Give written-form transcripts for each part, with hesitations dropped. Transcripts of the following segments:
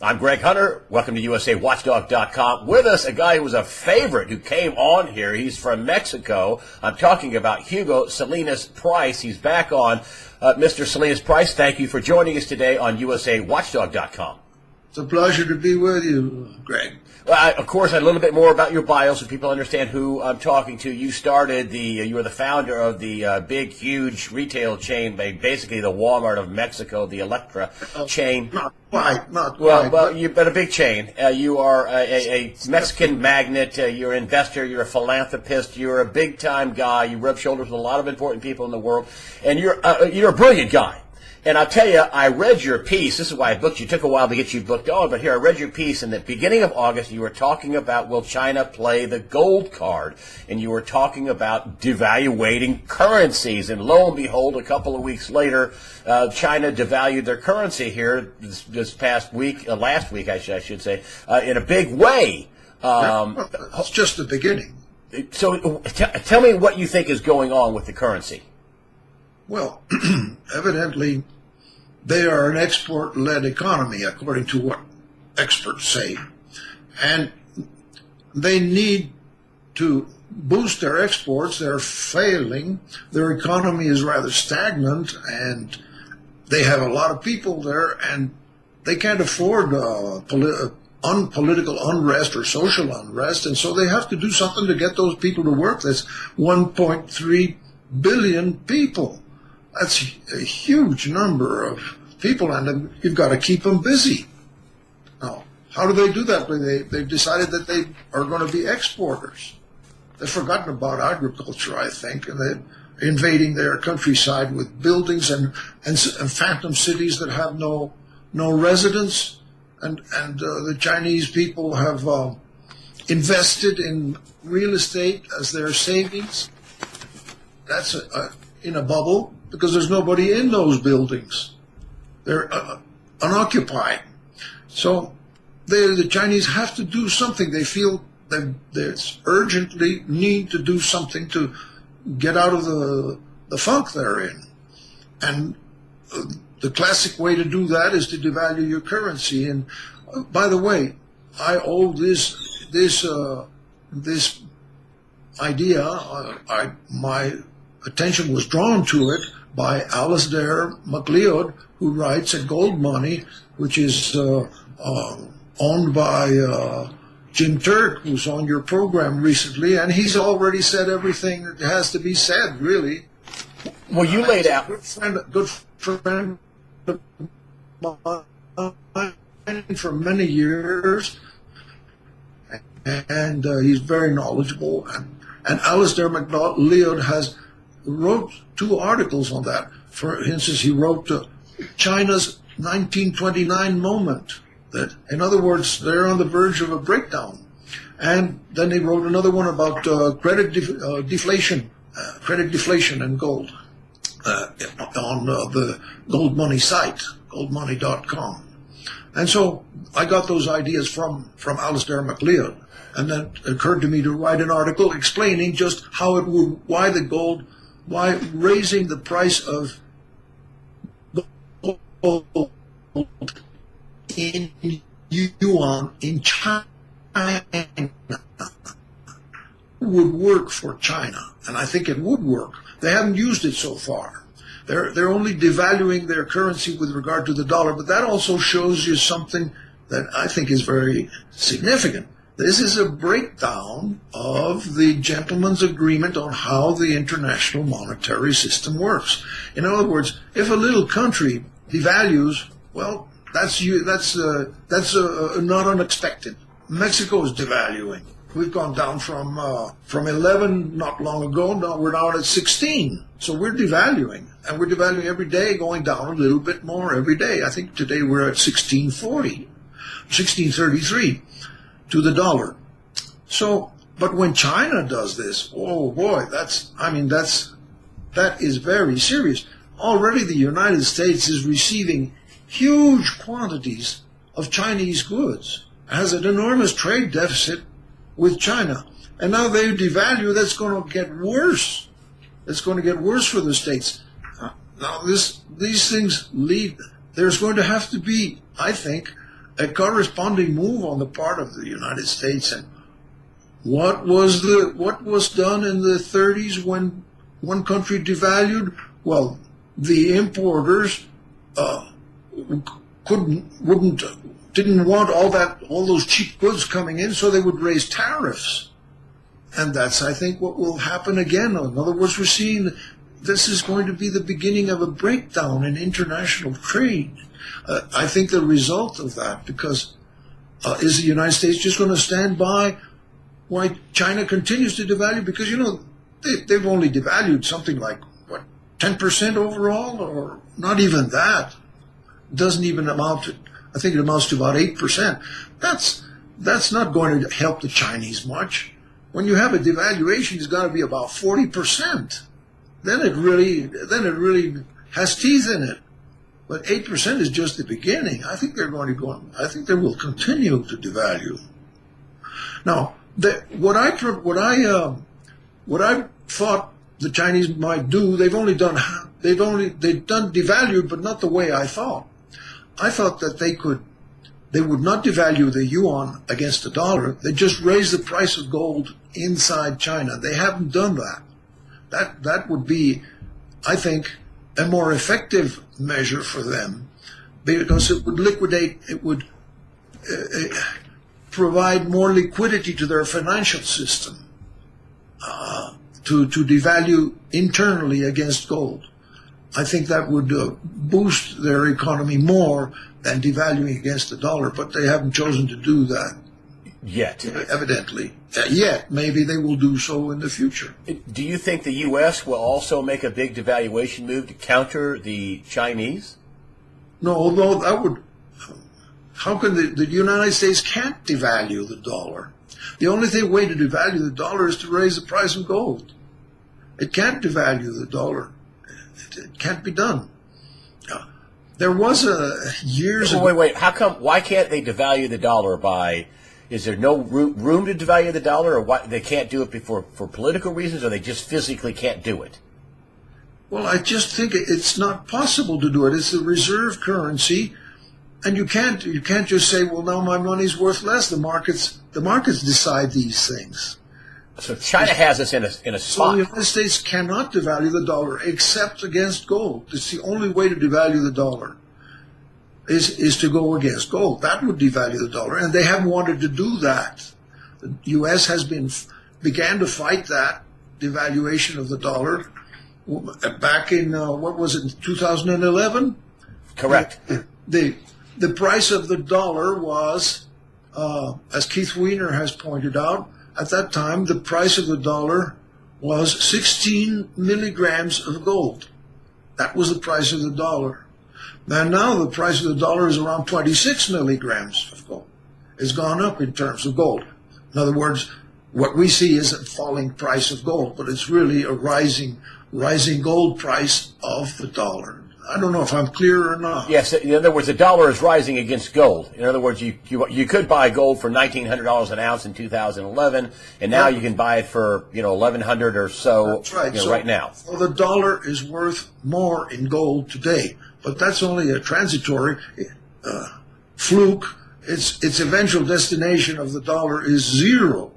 I'm Greg Hunter. Welcome to USAWatchdog.com. With us, a guy who was a favorite who came on here. He's from Mexico. I'm talking about Hugo Salinas Price. He's back on. Mr. Salinas Price, thank you for joining us today on USAWatchdog.com. It's a pleasure to be with you, Greg. Well, of course, a little bit more about your bio so people understand who I'm talking to. You started you were the founder of the big, huge retail chain, basically the Walmart of Mexico, the Electra chain. Not quite. Well, you've been a big chain. You are a Mexican magnate. You're an investor. You're a philanthropist. You're a big-time guy. You rub shoulders with a lot of important people in the world, and you're a brilliant guy. And I'll tell you, I read your piece. This is why I booked you. It took a while to get you booked on, but here, I read your piece. In the beginning of August, you were talking about, will China play the gold card? And you were talking about devaluating currencies. And lo and behold, a couple of weeks later, China devalued their currency here this past week, last week, I should say, in a big way. It's just the beginning. So tell me what you think is going on with the currency. Well, evidently, they are an export-led economy, according to what experts say. And they need to boost their exports. They're failing. Their economy is rather stagnant, and they have a lot of people there, and they can't afford political unrest or social unrest, and so they have to do something to get those people to work. That's 1.3 billion people. That's a huge number of people, and you've got to keep them busy. Now, how do they do that? They've decided that they are going to be exporters. They've forgotten about agriculture, I think, and they're invading their countryside with buildings and phantom cities that have no residents. And the Chinese people have invested in real estate as their savings. That's in a bubble, because there's nobody in those buildings. They're unoccupied. So the Chinese have to do something. They feel that they urgently need to do something to get out of the funk they're in. And the classic way to do that is to devalue your currency. And by the way, I owe this idea, my attention was drawn to it by Alasdair MacLeod, who writes at Gold Money, which is owned by Jim Turk, who's on your program recently, and he's already said everything that has to be said, really. Well, you laid out. Good friend of mine for many years, and he's very knowledgeable. And Alasdair MacLeod wrote 2 articles on that. For instance, he wrote China's 1929 moment. That, in other words, they're on the verge of a breakdown. And then he wrote another one about credit deflation and gold on the Gold Money site, goldmoney.com. And so I got those ideas from Alasdair MacLeod. And then it occurred to me to write an article explaining just how it would, why raising the price of gold in yuan in China would work for China. And I think it would work. They haven't used it so far. They're only devaluing their currency with regard to the dollar, but that also shows you something that I think is very significant. This is a breakdown of the gentleman's agreement on how the international monetary system works. In other words, if a little country devalues, well, that's not unexpected. Mexico is devaluing. We've gone down from 11 not long ago. Now we're down at 16. So we're devaluing, and we're devaluing every day, going down a little bit more every day. I think today we're at 1640, 1633 to the dollar. So, but when China does this, oh boy, that is very serious. Already the United States is receiving huge quantities of Chinese goods, has an enormous trade deficit with China. And now they devalue, that's going to get worse. It's going to get worse for the states. Now these things lead, there's going to have to be, I think, a corresponding move on the part of the United States. And what was done in the 30s when one country devalued? Well, the importers didn't want all those cheap goods coming in, so they would raise tariffs. And that's, I think, what will happen again. In other words, we're seeing this is going to be the beginning of a breakdown in international trade. I think the result of that, because is the United States just going to stand by why China continues to devalue? Because, they've only devalued something like, 10% overall, or not even that. It doesn't even amount to, I think it amounts to about 8%. That's not going to help the Chinese much. When you have a devaluation, it's got to be about 40%. Then it really has teeth in it. But 8% is just the beginning. I think they will continue to devalue. Now, what I thought the Chinese might do, they've done devalued, but not the way I thought. I thought that they would not devalue the yuan against the dollar. They just raise the price of gold inside China. They haven't done that. That would be, I think, a more effective measure for them, because it would provide more liquidity to their financial system to devalue internally against gold. I think that would boost their economy more than devaluing against the dollar, but they haven't chosen to do that yet. Evidently. Yet. Maybe they will do so in the future. Do you think the U.S. will also make a big devaluation move to counter the Chinese? No, although that would... How can the United States can't devalue the dollar? The only way to devalue the dollar is to raise the price of gold. It can't devalue the dollar. It can't be done. There was years ago... Wait. How come? Why can't they devalue the dollar by... Is there no room to devalue the dollar, or why they can't do it for political reasons, or they just physically can't do it? Well, I just think it's not possible to do it. It's a reserve currency, and you can't just say, well, now my money's worth less. The markets decide these things. So China has us in a spot. So the United States cannot devalue the dollar except against gold. It's the only way to devalue the dollar is to go against gold. That would devalue the dollar, and they haven't wanted to do that. The U.S. began to fight that devaluation of the dollar back in 2011. Correct. The price of the dollar was, as Keith Weiner has pointed out, at that time the price of the dollar was 16 milligrams of gold. That was the price of the dollar. And now the price of the dollar is around 26 milligrams of gold. It's gone up in terms of gold. In other words, what we see is a falling price of gold, but it's really a rising gold price of the dollar. I don't know if I'm clear or not. Yes, in other words, the dollar is rising against gold. In other words, you could buy gold for $1,900 an ounce in 2011, and now you can buy it for $1,100 or so. That's right. Right now. So the dollar is worth more in gold today, but that's only a transitory fluke. Its eventual destination of the dollar is zero.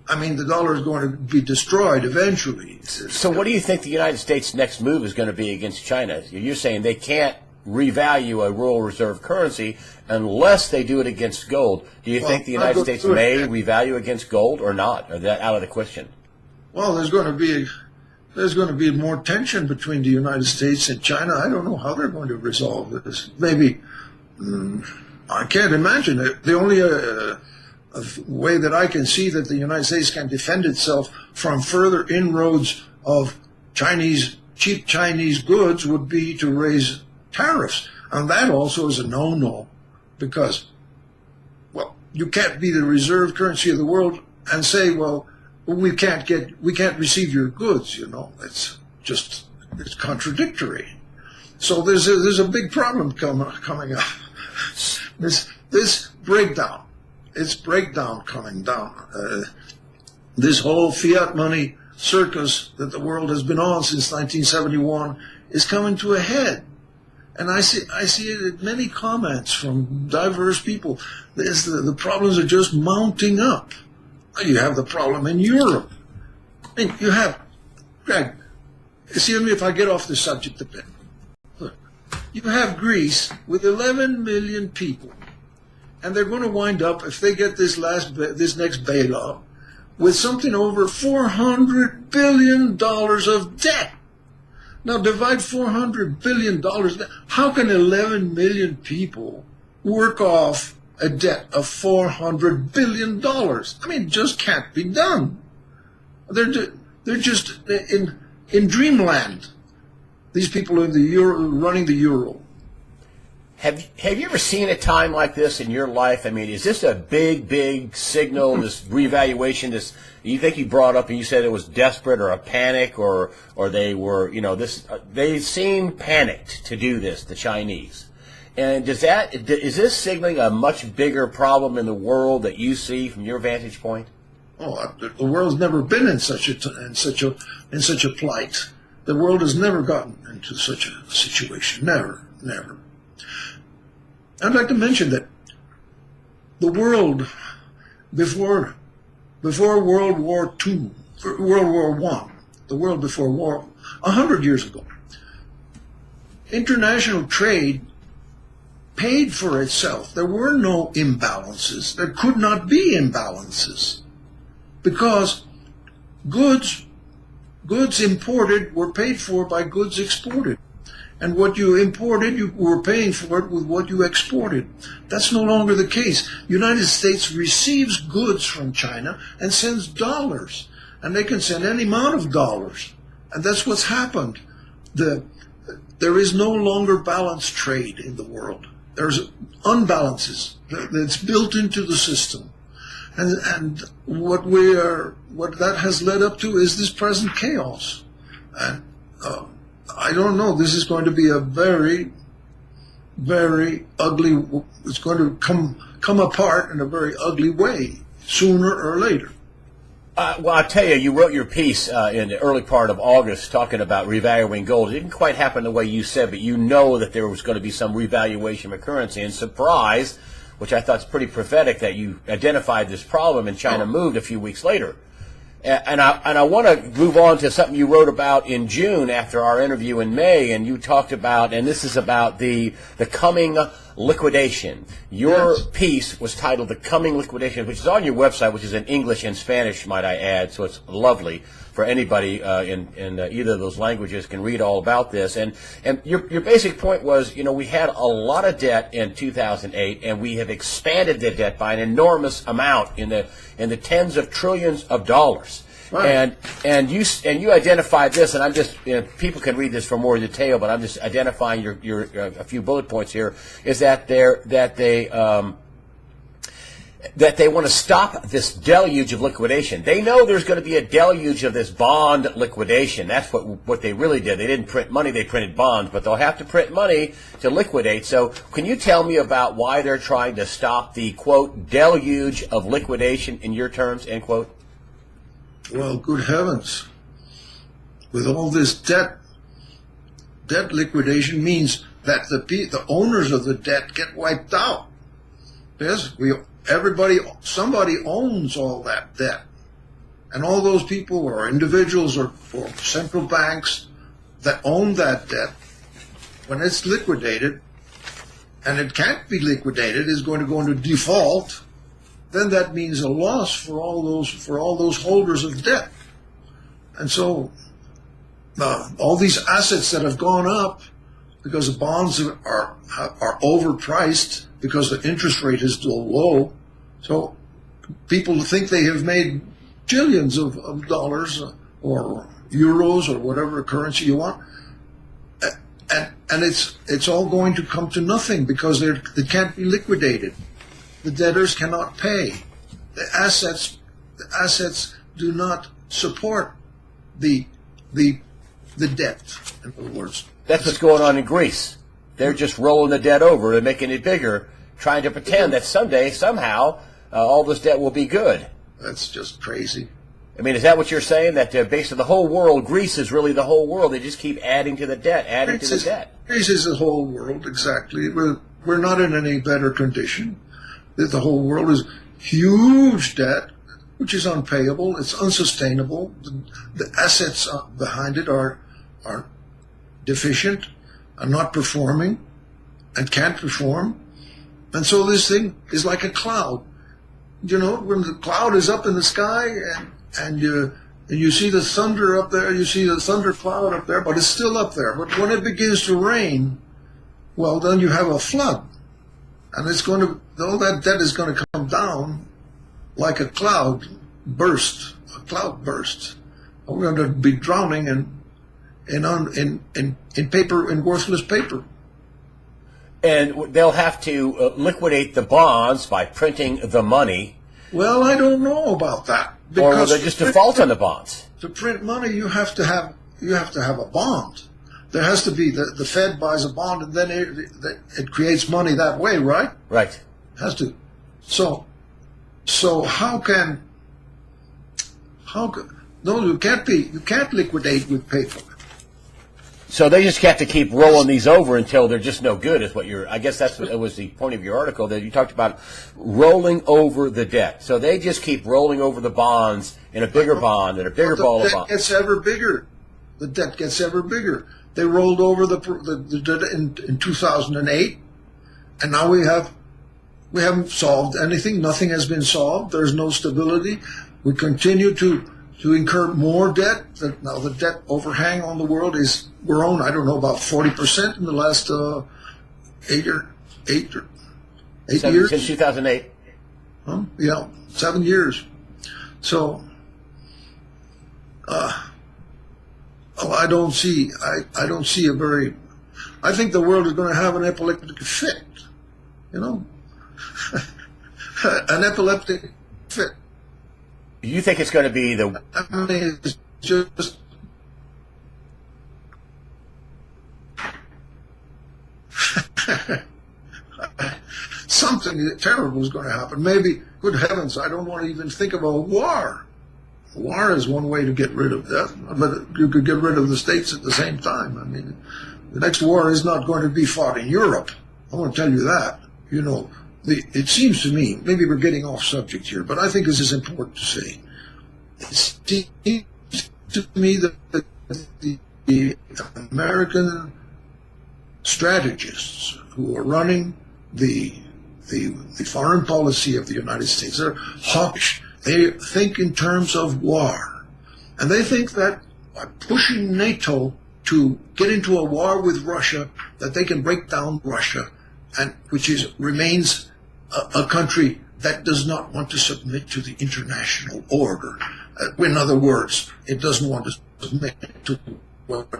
I mean, the dollar is going to be destroyed eventually. So what do you think the United States' next move is going to be against China? You're saying they can't revalue a world reserve currency unless they do it against gold. Do you think the United States may revalue against gold or not? Or is that out of the question? Well, there's going to be more tension between the United States and China. I don't know how they're going to resolve this. Maybe, I can't imagine it. The only a way that I can see that the United States can defend itself from further inroads of cheap Chinese goods would be to raise tariffs. And that also is a no-no because, well, you can't be the reserve currency of the world and say, well, we can't receive your goods, It's contradictory. So there's a big problem coming up. This breakdown. It's breakdown coming down. This whole fiat money circus that the world has been on since 1971 is coming to a head. And I see it in many comments from diverse people. The problems are just mounting up. You have the problem in Europe. And you have, Greg, see me if I get off the subject a bit. Look, you have Greece with 11 million people. And they're going to wind up, if they get this next bailout, with something over $400 billion of debt. Now divide $400 billion. How can 11 million people work off a debt of $400 billion? I mean, it just can't be done. They're just in dreamland. These people in the euro, running the euro. Have you ever seen a time like this in your life? I mean, is this a big signal, this revaluation, this, you think you brought up and you said it was desperate or a panic or they were, they seemed panicked to do this, the Chinese. And is this signaling a much bigger problem in the world that you see from your vantage point? Oh, the world's never been in such a plight. The world has never gotten into such a situation. Never. I'd like to mention that the world before World War II, World War I, the world before war, 100 years ago, international trade paid for itself. There were no imbalances. There could not be imbalances because goods imported were paid for by goods exported. And what you imported, you were paying for it with what you exported. That's no longer the case. United States receives goods from China and sends dollars. And they can send any amount of dollars. And that's what's happened. There is no longer balanced trade in the world. There's unbalances that's built into the system. And what that has led up to is this present chaos. And I don't know. This is going to be a very, very ugly. It's going to come apart in a very ugly way, sooner or later. Well, I'll tell you, you wrote your piece in the early part of August talking about revaluing gold. It didn't quite happen the way you said, but you know that there was going to be some revaluation of currency. And surprise, which I thought is pretty prophetic, that you identified this problem and China moved a few weeks later. And I want to move on to something you wrote about in June after our interview in May, and you talked about, and this is about the coming liquidation. Your piece was titled "The Coming Liquidation," which is on your website, which is in English and Spanish, might I add, so it's lovely for anybody in either of those languages can read all about this. And your basic point was, we had a lot of debt in 2008, and we have expanded the debt by an enormous amount in the tens of trillions of dollars. Right. And you identified this, and I'm just people can read this for more detail, but I'm just identifying your a few bullet points here. Is that they want to stop this deluge of liquidation. They know there's going to be a deluge of this bond liquidation. That's what they really did. They didn't print money, they printed bonds, but they'll have to print money to liquidate. So can you tell me about why they're trying to stop the, quote, deluge of liquidation in your terms, end quote? Well, good heavens. With all this debt liquidation means that the owners of the debt get wiped out. Yes, somebody owns all that debt. And all those people or individuals or central banks that own that debt, when it's liquidated, and it can't be liquidated, is going to go into default, then that means a loss for all those holders of debt. And so all these assets that have gone up because the bonds are overpriced because the interest rate is still low. So people think they have made billions of dollars or euros or whatever currency you want. And it's all going to come to nothing because they can't be liquidated. The debtors cannot pay. The assets do not support the debt, in other words. That's what's going on in Greece. They're just rolling the debt over and making it bigger, trying to pretend that someday, somehow, all this debt will be good. That's just crazy. I mean, is that what you're saying? That basically the whole world, Greece is really the whole world. They just keep adding to the debt, adding to the debt. Greece is the whole world, exactly. We're not in any better condition. The whole world is huge debt, which is unpayable. It's unsustainable. The assets behind it are deficient, are not performing, and can't perform. And so this thing is like a cloud. You know, when the cloud is up in the sky and you see the thunder up there, you see the thunder cloud up there, but it's still up there. But when it begins to rain, well, then you have a flood. And all that debt is going to come down like a cloud burst. A cloud burst. We're going to be drowning in paper, in worthless paper. And they'll have to liquidate the bonds by printing the money. Well, I don't know about that. Or will they just default on the bonds? To print money, you have to have a bond. There has to be the Fed buys a bond, and then it creates money that way, right? Right. It has to. So no, you can't liquidate with paper. So they just have to keep rolling these over until they're just no good, is what I guess that was the point of your article, that you talked about rolling over the debt. So they just keep rolling over the bonds in a bigger bond and a bigger ball of bonds. The debt gets ever bigger. The debt gets ever bigger. They rolled over the debt in 2008, and now we haven't solved anything. Nothing has been solved. There's no stability. We continue to incur more debt. Now the debt overhang on the world is grown, I don't know, about 40% in the last 8 years. Since 2008. Huh? Yeah, 7 years. So, I don't see a very. I think the world is going to have an epileptic fit. You know, an epileptic fit. You think it's going to be the? I mean, it's just. Something terrible is going to happen. Maybe, good heavens, I don't want to even think of a war. War is one way to get rid of that, but you could get rid of the states at the same time. I mean, the next war is not going to be fought in Europe. I want to tell you that. You know, it seems to me, maybe we're getting off subject here, but I think this is important to say. It seems to me that the American strategists who are running the foreign policy of the United States are hawkish. They think in terms of war. And they think that by pushing NATO to get into a war with Russia, that they can break down Russia, and remains a country that does not want to submit to the international order. In other words, it doesn't want to submit to what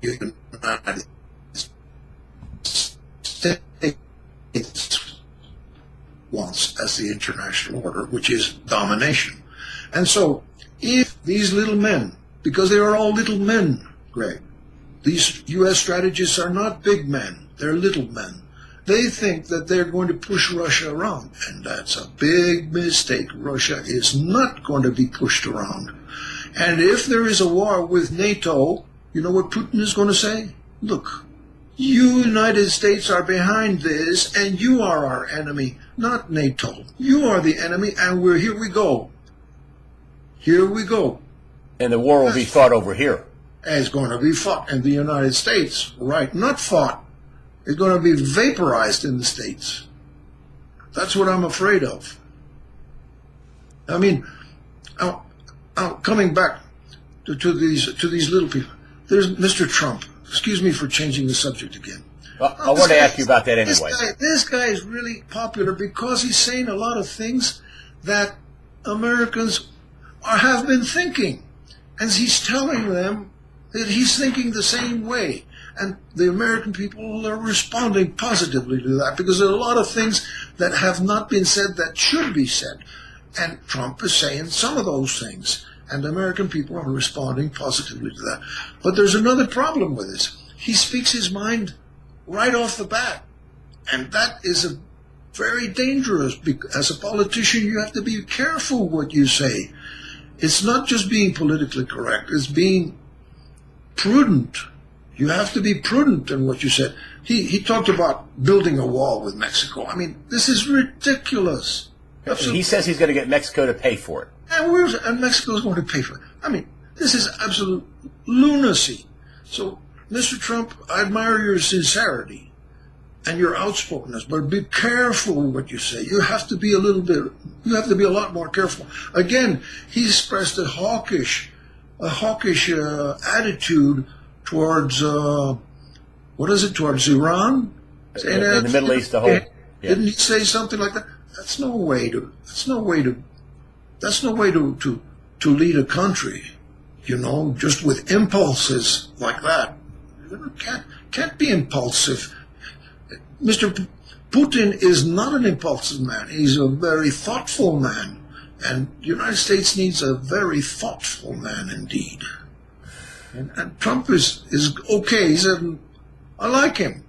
the United States wants as the international order, which is domination. And so, if these little men, because they are all little men, Greg, these U.S. strategists are not big men, they're little men. They think that they're going to push Russia around, and that's a big mistake. Russia is not going to be pushed around. And if there is a war with NATO, you know what Putin is going to say? Look, you United States are behind this, and you are our enemy, not NATO. You are the enemy, and here we go. Here we go. And the war will be fought over here. It's going to be fought in the United States, right? Not fought. It's going to be vaporized in the States. That's what I'm afraid of. I mean, coming back to these little people, there's Mr. Trump. Excuse me for changing the subject again. Well, I want to ask you about that anyway. This guy is really popular because he's saying a lot of things that Americans have been thinking. And he's telling them that he's thinking the same way. And the American people are responding positively to that because there are a lot of things that have not been said that should be said. And Trump is saying some of those things. And the American people are responding positively to that. But there's another problem with this. He speaks his mind right off the bat. And that is very dangerous. As a politician, you have to be careful what you say. it's not just being politically correct, it's being prudent. You have to be prudent in what you said. He talked about building a wall with Mexico. I mean, this is ridiculous. Absolutely. He says he's going to get Mexico to pay for it. And Mexico is going to pay for it. I mean, this is absolute lunacy. So, Mr. Trump, I admire your sincerity and your outspokenness, but be careful with what you say. You have to be a lot more careful. Again, he expressed a hawkish attitude towards, towards Iran? In the Middle East, the whole. Yeah. Didn't he say something like that? That's no way to lead a country, just with impulses like that. Can't be impulsive. Mr. Putin is not an impulsive man. He's a very thoughtful man. And the United States needs a very thoughtful man indeed. And Trump is okay. He said, I like him.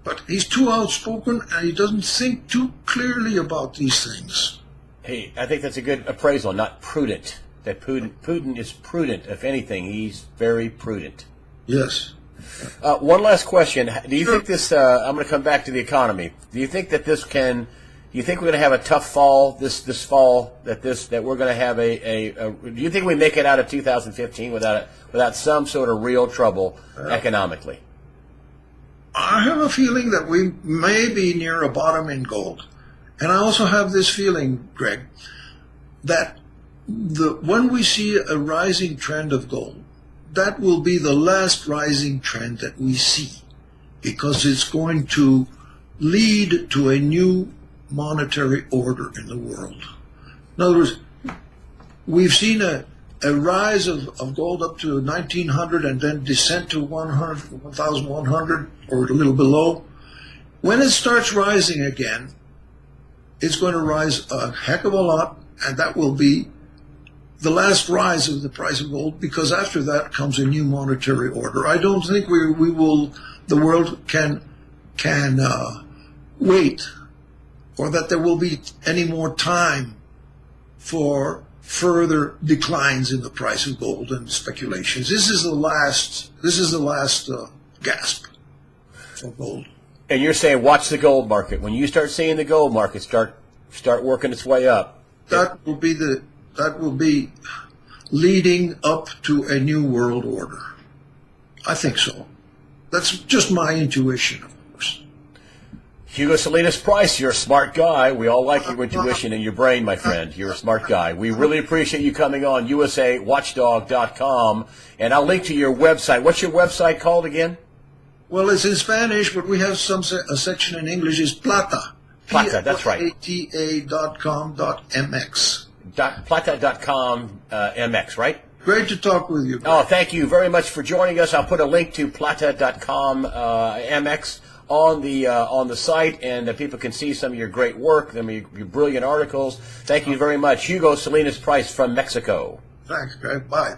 But he's too outspoken and he doesn't think too clearly about these things. Hey, I think that's a good appraisal, not prudent. That Putin is prudent. If anything, he's very prudent. Yes. One last question. Do you think this, I'm going to come back to the economy. Do you think that do you think we're going to have a tough fall this fall, that we're going to have do you think we make it out of 2015 without some sort of real trouble economically? I have a feeling that we may be near a bottom in gold. And I also have this feeling, Greg, that when we see a rising trend of gold, that will be the last rising trend that we see, because it's going to lead to a new monetary order in the world. In other words, we've seen a rise of gold up to 1900 and then descent to 1,100 or a little below. When it starts rising again, it's going to rise a heck of a lot, and that will be the last rise of the price of gold, because after that comes a new monetary order. I don't think the world can wait, or that there will be any more time for further declines in the price of gold and speculations. This is the last gasp for gold. And you're saying watch the gold market. When you start seeing the gold market start working its way up, that will be leading up to a new world order. I think so. That's just my intuition, of course. Hugo Salinas Price, you're a smart guy. We all like your intuition and your brain, my friend. You're a smart guy. We really appreciate you coming on USAWatchdog.com. And I'll link to your website. What's your website called again? Well, it's in Spanish, but we have a section in English. Is Plata. Plata, that's right. Plata.com.mx. Plata.com MX, right? Great to talk with you. Oh, thank you very much for joining us. I'll put a link to Plata.com MX on the site, and people can see some of your great work, some of your brilliant articles. Thank you very much. Hugo Salinas Price from Mexico. Thanks, Greg. Bye.